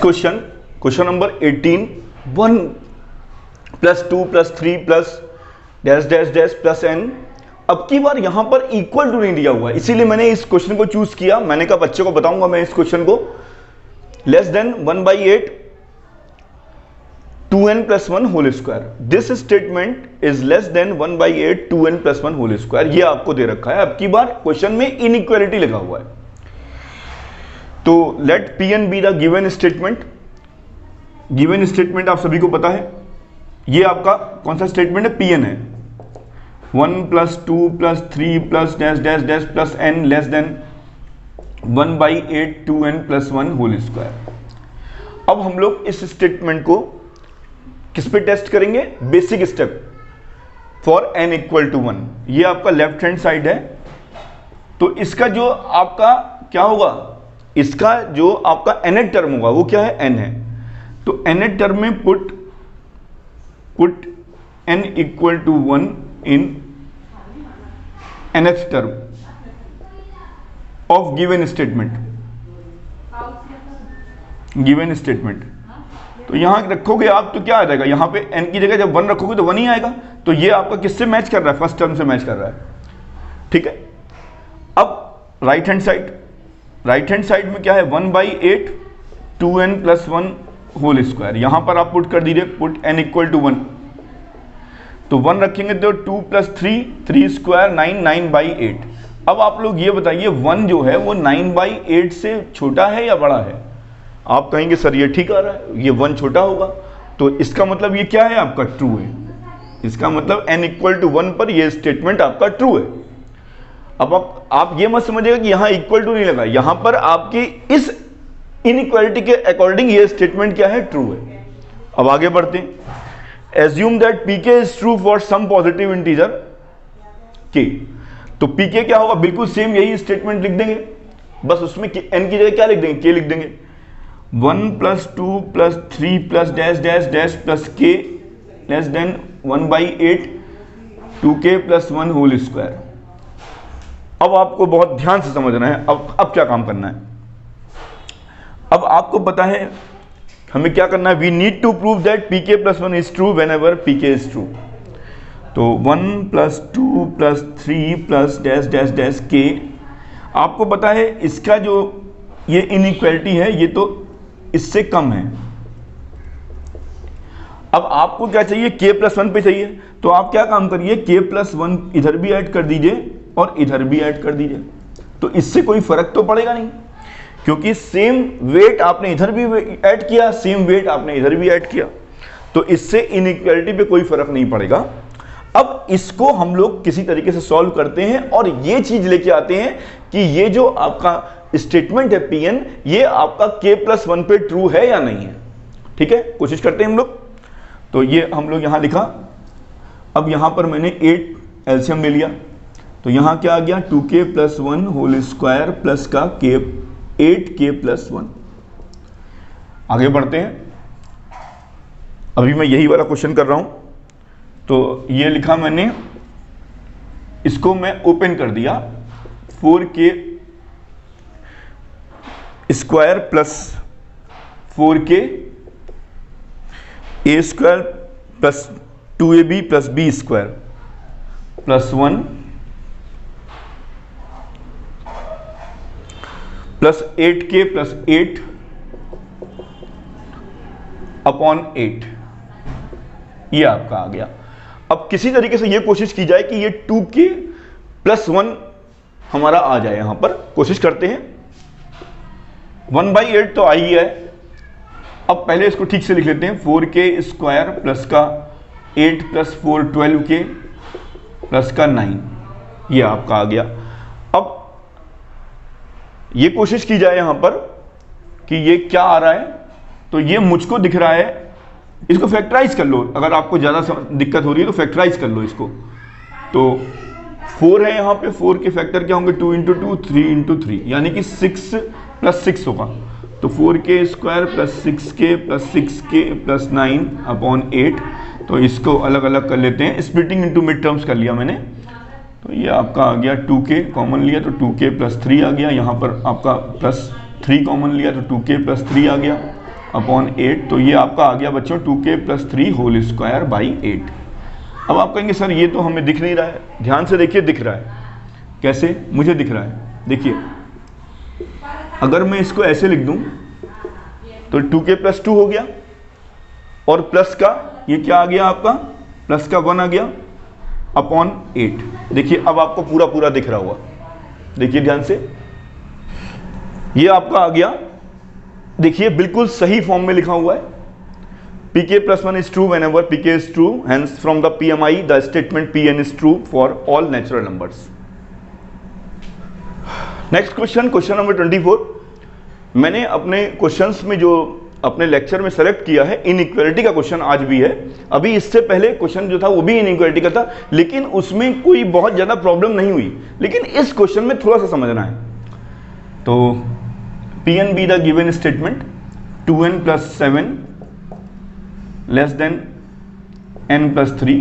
Question number 18, 1 + 2 + 3 + dash dash dash plus n। अब की बार यहां पर इक्वल टू नहीं दिया हुआ है, इसीलिए मैंने इस क्वेश्चन को चूज किया। मैंने कहा बच्चे को बताऊंगा मैं इस क्वेश्चन को। Less than 1/8 2n + 1 whole square. This statement is less than 1/8 2n + 1 whole square. ये आपको दे रखा है। अब की बार क्वेश्चन में इनइक्वालिटी लगा हुआ है, तो let Pn be the given statement. Given statement आप सभी को पता है, ये आपका कौन सा स्टेटमेंट है? Pn है। 1 + 2 + 3 + dash dash dash plus n less than 1/8 2n + 1 whole square. अब हम लोग इस स्टेटमेंट को किस पे टेस्ट करेंगे? Basic step for n = 1। ये आपका लेफ्ट हैंड साइड है, तो इसका जो आपका क्या होगा, इसका जो आपका nth टर्म होगा वो क्या है? n है। तो nth टर्म में put n = 1 in nth term of given statement. तो यहां रखोगे आप तो क्या आ जाएगा? यहां पे n की जगह जब 1 रखोगे तो 1 ही आएगा। तो ये आपका किससे मैच कर रहा है? फर्स्ट टर्म से मैच कर रहा है। ठीक है। अब राइट हैंड साइड में क्या है? 1/8 2n + 1 होल स्क्वायर। यहां पर आप पुट कर दीजिए, पुट n = 1। तो 1 रखेंगे तो 2 + 3 3 स्क्वायर 9 9/8। अब आप लोग ये बताइए 1 जो है वो 9/8 से छोटा है या बड़ा है? आप कहेंगे सर ये ठीक आ रहा है, ये 1 छोटा होगा, तो इसका मतलब ये क्या है? आपका ट्रू है। इसका मतलब n = 1 पर ये स्टेटमेंट आपका ट्रू है। अब आप ये मत समझिएगा कि यहां इक्वल टू नहीं लगा, यहां पर आपकी इस इनइक्वालिटी के अकॉर्डिंग ये स्टेटमेंट क्या है? ट्रू है। अब आगे बढ़ते हैं। Assume that pk is true for some positive integer k। तो pk क्या होगा? बिल्कुल सेम यही स्टेटमेंट लिख देंगे, बस उसमें n की जगह क्या लिख देंगे? k लिख देंगे। 1 + 2 + 3 + dash dash dash plus k less than 1/8 2k + 1 whole square. अब आपको बहुत ध्यान से समझना है। अब क्या काम करना है? अब आपको पता है हमें क्या करना है? We need to prove that pk + 1 is true whenever pk is true. तो 1 + 2 + 3 + डैश डैश डैश k। आपको पता है इसका जो ये इनइक्वालिटी है ये तो इससे कम है। अब आपको क्या चाहिए? k + 1 पे चाहिए। तो आप क्या काम करिए? k + 1 इधर भी ऐड कर दीजिए और इधर भी ऐड कर दीजिए। तो इससे कोई फर्क तो पड़ेगा नहीं, क्योंकि सेम वेट आपने इधर भी ऐड किया, सेम वेट आपने इधर भी ऐड किया, तो इससे इनइक्वालिटी पे कोई फर्क नहीं पड़ेगा। अब इसको हम लोग किसी तरीके से सॉल्व करते हैं और ये चीज लेके आते हैं कि ये जो आपका स्टेटमेंट है Pn, ये आपका k + 1 पे ट्रू है या नहीं है। ठीक है, कोशिश करते हैं हम लोग। तो ये हम लोग यहां लिखा। अब यहां पर मैंने 8 एलसीएम ले लिया, तो यहां क्या आ गया? 2k + 1 होल स्क्वायर प्लस का k 8k + 1। आगे बढ़ते हैं। अभी मैं यही वाला क्वेश्चन कर रहा हूं, तो ये लिखा मैंने, इसको मैं ओपन कर दिया। 4k square plus 4k a square plus 2ab + b square plus 1 plus 8k + 8 upon 8। ये आपका आ गया। अब किसी तरीके से ये कोशिश की जाए कि ये 2k + 1 हमारा आ जाए। यहां पर कोशिश करते हैं। 1/8 तो आई है। अब पहले इसको ठीक से लिख लेते हैं। 4k स्क्वायर प्लस का 8 + 4 12k प्लस का 9, ये आपका आ गया। अब ये कोशिश की जाए यहां पर कि ये क्या आ रहा है, तो ये मुझको दिख रहा है, इसको फैक्टराइज कर लो। अगर आपको ज़्यादा दिक्कत हो रही है तो फैक्टराइज कर लो इसको। तो 4 है यहाँ पे, 4 के फैक्टर क्या होंगे? 2 × 2 3 × 3, यानी कि 6 + 6 होगा। तो 4k square plus 6k + 6k + 9 upon 8। तो इसको अलग अलग कर लेते हैं, स्प्लिटिंग इनटू मिड टर्म्स कर लिया मैंने। तो ये आपका आ गया 2k कॉमन लिया तो 2k + 3 आ गया। यहाँ पर आपका +3 कॉमन लिया तो 2k + 3 आ गया। अपॉन 8, तो ये आपका आ गया बच्चों 2k + 3 होल स्क्वायर बाई 8। अब आप कहेंगे सर ये तो हमें दिख नहीं रहा है। ध्यान से देखिए, दिख रहा है। कैसे? मुझे दिख रहा है, देखिए अगर मैं इसको ऐसे लिख दूं तो 2k + 2 हो गया, और प्लस का ये क्या आ गया आपका, प्लस का 1 आ गया अपॉन 8। देखिए अब आपको पूरा पूरा दिख रहा हुआ, देखिए ध्यान से, ये आपका आ गया, देखिए बिल्कुल सही फॉर्म में लिखा हुआ है। pk + 1 is true whenever pk is true, hence from the PMI the statement Pn is true for all natural numbers. Next question, question number 24। मैंने अपने क्वेश्चंस में जो अपने लेक्चर में सेलेक्ट किया है इनइक्वालिटी का क्वेश्चन आज भी है। अभी इससे पहले क्वेश्चन जो था वो भी इनइक्वालिटी का था, लेकिन उसमें कोई बहुत ज़्यादा प्रॉब्लम नहीं हुई, लेकिन इस क्वेश्चन में थोड़ा सा समझना है। तो Pn be the given statement 2n + 7 less than n + 3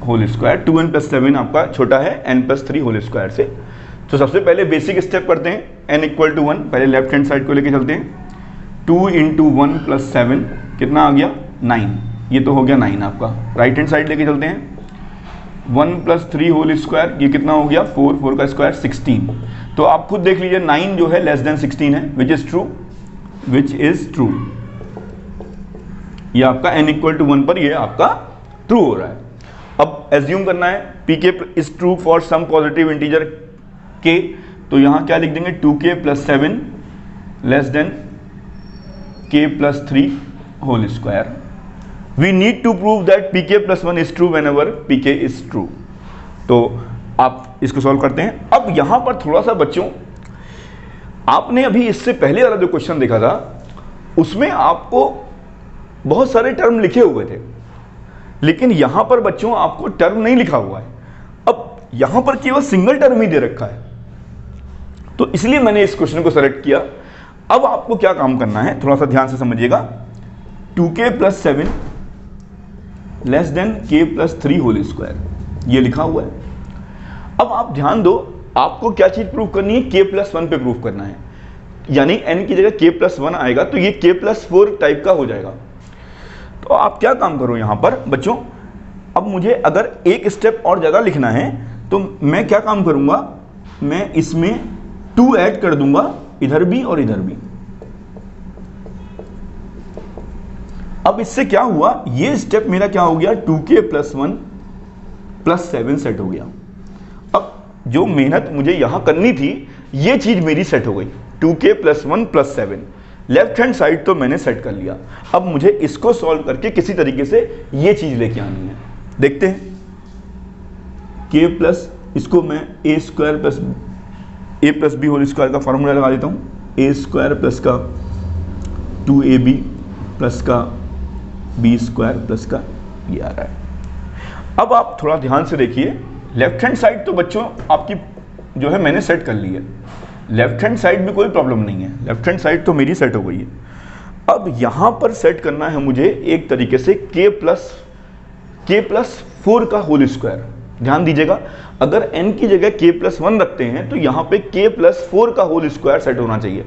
whole square. 2n + 7 आपका छोटा है n + 3 होल स्क्वायर से। तो सबसे पहले बेसिक स्टेप करते हैं, n = 1, पहले लेफ्ट हैंड साइड को लेके चलते हैं। 2 × 1 + 7 कितना आ गया, 9, ये तो हो गया 9 आपका। राइट हैंड साइड लेके चलते हैं, 1 + 3 होल स्क्वायर, ये कितना हो गया 4, 4 का स्क्वायर 16। तो आप खुद देख लीजिए 9 जो है लेस देन 16 है, which is true, which is true. ये आपका n = 1 पर ये आपका ट्रू हो रहा है। अब एज्यूम करना है pk is true for some positive integer k, तो यहां क्या लिख देंगे 2k + 7 less than k + 3 whole square. We need to prove that pk + 1 is true whenever pk is true. तो आप इसको सॉल्व करते हैं। अब यहां पर थोड़ा सा बच्चों, आपने अभी इससे पहले वाला जो क्वेश्चन देखा था उसमें आपको बहुत सारे टर्म लिखे हुए थे, लेकिन यहां पर बच्चों आपको टर्म नहीं लिखा हुआ है। अब यहां पर केवल सिंगल टर्म ही दे रखा है, तो इसलिए मैंने इस क्वेश्चन को सेलेक्ट किया। अब आपको क्या काम करना है, थोड़ा सा ध्यान से समझिएगा। 2k + 7 less than k + 3 whole square, ये लिखा हुआ है। अब आप ध्यान दो, आपको क्या चीज प्रूव करनी है, k + 1 पे प्रूव करना है, यानी n की जगह k + 1 आएगा तो ये k + 4 टाइप का हो जाएगा। तो आप क्या काम करो यहां पर बच्चों, अब मुझे अगर एक स्टेप और ज्यादा लिखना है तो मैं क्या काम करूंगा, मैं इसमें 2 ऐड कर दूंगा, इधर भी और इधर भी। अब इससे क्या हुआ, ये स्टेप मेरा क्या हो गया, 2k + 1 + 7 सेट हो गया। अब जो मेहनत मुझे यहां करनी थी ये चीज मेरी सेट हो गई, 2k + 1 + 7। लेफ्ट हैंड साइड तो मैंने सेट कर लिया। अब मुझे इसको सॉल्व करके किसी तरीके से ये चीज लेके आनी है। देखते हैं, k प्लस, इसको मैं a² + b होल स्क्वायर का फॉर्मूला लगा देता हूँ। a² प्लस का 2ab प्लस का b² प्लस का ये आ रहा है। अब आप थोड़ा ध्यान से देखिए, लेफ्ट हैंड साइड तो बच्चों आपकी जो है मैंने सेट कर ली है, लेफ्ट हैंड साइड में कोई प्रॉब्लम नहीं है, लेफ्ट हैंड साइड तो मेरी सेट हो गई है। अब यहां पर सेट करना है मुझे एक तरीके से k + 4 का होल स्क्वायर। ध्यान दीजिएगा, अगर n की जगह k + 1 रखते हैं तो यहां पे k + 4 का होल स्क्वायर सेट होना चाहिए।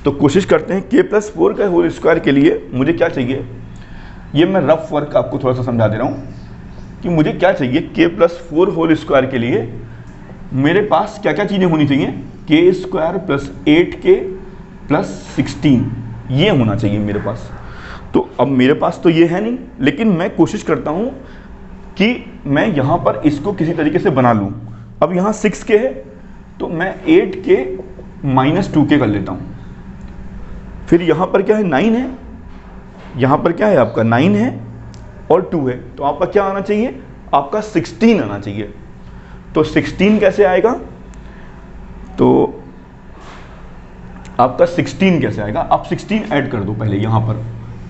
तो कोशिश करते हैं, k + 4 का होल स्क्वायर के लिए मुझे क्या चाहिए, ये मैं रफ वर्क आपको थोड़ा सा समझा दे रहा हूं कि मुझे क्या चाहिए। k + 4 होल स्क्वायर के लिए मेरे पास क्या क्या चीजें होनी चाहिए, k² + 8k + 16, ये होना चाहिए मेरे पास। तो अब मेरे पास तो ये है नहीं, लेकिन मैं कोशिश करता हूं कि मैं यहां पर इसको किसी तरीके से बना लूं। अब यहां 6k है तो मैं 8k - 2k कर लेता हूं। फिर यहां पर क्या है, 9 है, यहां पर क्या है आपका 9 है और 2 है, तो आपका क्या आना चाहिए, आपका 16 आना चाहिए। तो 16 कैसे आएगा, तो आपका 16 कैसे आएगा, आप 16 ऐड कर दो पहले यहां पर,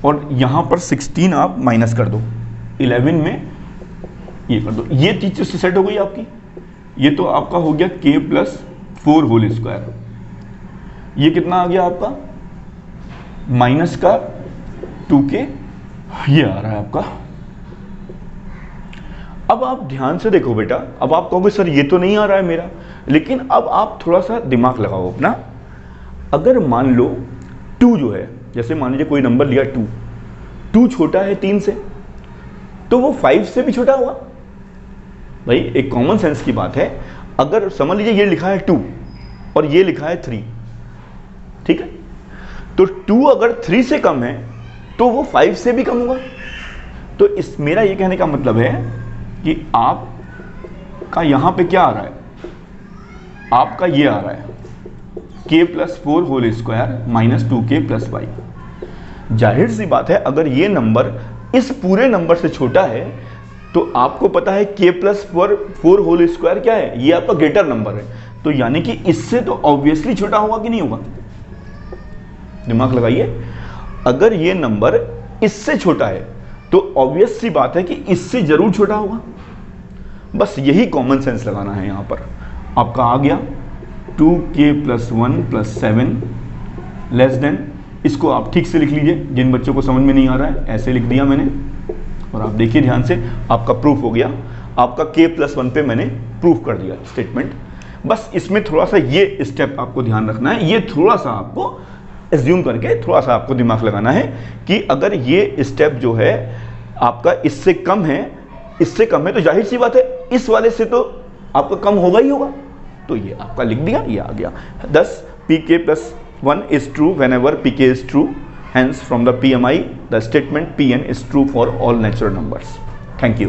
और यहां पर 16 आप माइनस कर दो, 11 में ये कर दो। ये चीज से सेट हो गई आपकी। ये तो आपका हो गया k + 4 होल स्क्वायर। ये कितना आ गया आपका, माइनस का 2k, ये आ रहा है आपका। अब आप ध्यान से देखो बेटा, अब आप कहोगे सर ये तो नहीं आ रहा है मेरा, लेकिन अब आप थोड़ा सा दिमाग लगाओ अपना। अगर मान लो 2 जो है जैसे मान लीजिए कोई नंबर लिया 2, 2 छोटा है 3 से, तो वो 5 से भी छोटा होगा। भाई एक कॉमन सेंस की बात है, अगर समझ लीजिए ये लिखा है 2 और ये लिखा है 3, ठीक है, तो 2 अगर 3 से कम है तो वो 5 से भी कम होगा। तो इस मेरा ये कहने का मतलब है कि आपका यहां पे क्या आ रहा है, आपका ये आ रहा है k+4 whole square minus 2k + 5। जाहिर सी बात है अगर ये नंबर इस पूरे नंबर से छोटा है तो आपको पता है k+4 होल स्क्वायर क्या है, ये आपका ग्रेटर नंबर है, तो यानी कि इससे तो ऑब्वियसली छोटा होगा कि नहीं होगा। दिमाग लगाइए, अगर ये नंबर इससे छोटा है तो ऑब्वियस सी बात है कि इससे जरूर छोटा होगा। बस यही कॉमन सेंस लगाना है। यहां पर आपका आ गया 2k + 1 + 7 लेस देन, इसको आप ठीक से लिख लीजिए, जिन बच्चों को समझ में नहीं आ रहा है ऐसे लिख दिया मैंने, और आप देखिए ध्यान से, आपका प्रूफ हो गया, आपका k+1 पे मैंने प्रूफ कर दिया स्टेटमेंट। बस इसमें थोड़ा सा ये स्टेप आपको ध्यान रखना है, ये थोड़ा सा आपको एज्यूम करके थोड़ा सा आपको दिमाग लगाना है कि अगर ये स्टेप जो है आपका इससे कम है, इससे कम है, तो जाहिर सी बात है इस वाले से तो आपका कम होगा ही होगा, तो ये आपका लिख दिया, ये आ गया। Thus pk+1 is true whenever pk is true, hence from the PMI the statement Pn is true for all natural numbers. Thank you.